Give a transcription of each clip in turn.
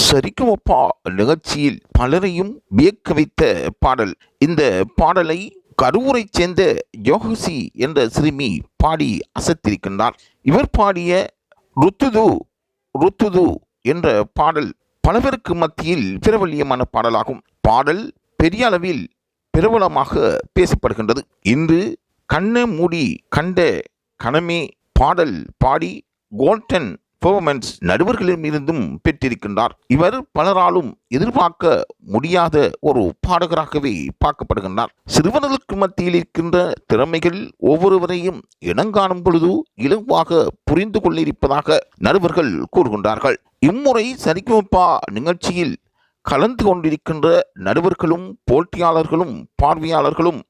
சரிகமபா நிகழ்ச்சியில் பலரையும் வியக்க வைத்த பாடல். இந்த பாடலை கரூரைச் சேர்ந்த யோகசி என்ற சிறுமி பாடி அசத்திருக்கின்றார். இவர் பாடிய ருத்துது ருத்துது என்ற பாடல் பலவருக்கு மத்தியில் பிரபல்யமான பாடலாகும். பாடல் பெரிய அளவில் பிரபலமாக பேசப்படுகின்றது. இன்று கண்ண மூடி கண்ட கணமே பாடல் பாடி கோல்டன் பெர்ஃபார்மன்ஸ் நடுவர்களிடமிருந்தும் பெற்றிருக்கின்றார். இவர் பலராலும் எதிர்பார்க்க முடியாத ஒரு பாடகராகவே பார்க்கப்படுகின்றார். சிறுவர்களுக்கு மத்தியில் இருக்கின்ற திறமைகள் ஒவ்வொருவரையும் இனங்காணும் பொழுது இலகுவாக புரிந்து கொண்டிருப்பதாக நடுவர்கள் கூறுகின்றார்கள். இம்முறை சரிகமபா நிகழ்ச்சியில் கலந்து கொண்டிருக்கின்ற நடுவர்களும் போட்டியாளர்களும் பார்வையாளர்களும்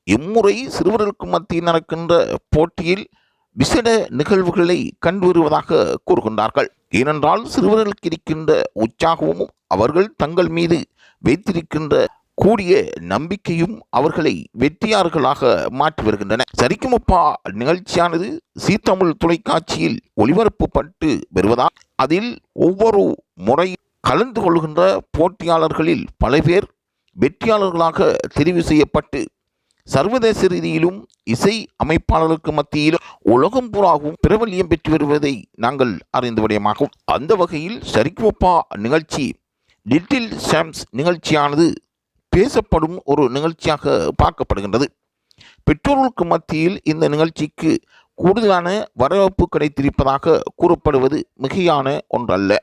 இம்முறை சிறுவர்களுக்கு மத்தியில் நடக்கின்ற போட்டியில் விசேட நிகழ்வுகளை கண்டு வருவதாக கூறுகின்றார்கள். ஏனென்றால் சிறுவர்களுக்கு இருக்கின்ற உற்சாகமும் அவர்கள் தங்கள் மீது வைத்திருக்கின்ற கூடிய நம்பிக்கையும் அவர்களை வெற்றியாளர்களாக மாற்றி வருகின்றன. சரிகமபா நிகழ்ச்சியானது ஜீ தமிழ் தொலைக்காட்சியில் ஒளிபரப்பப்பட்டு வருவதால் அதில் ஒவ்வொரு முறை கலந்து கொள்கின்ற போட்டியாளர்களில் பல பேர் வெற்றியாளர்களாக தெரிவு செய்யப்பட்டு சர்வதேச ரீதியிலும் இசை அமைப்பாளர்களுக்கு மத்தியிலும் உலகம் பூராகவும் பிரபல்யம் பெற்று வருவதை நாங்கள் அறிந்த விடயமாகும். அந்த வகையில் சரிகமபா நிகழ்ச்சி லிட்டில் சாம்ஸ் நிகழ்ச்சியானது பேசப்படும் ஒரு நிகழ்ச்சியாக பார்க்கப்படுகின்றது. பெற்றோர்களுக்கு மத்தியில் இந்த நிகழ்ச்சிக்கு கூடுதலான வரவேற்பு கிடைத்திருப்பதாக கூறப்படுவது மிகையான ஒன்றல்ல.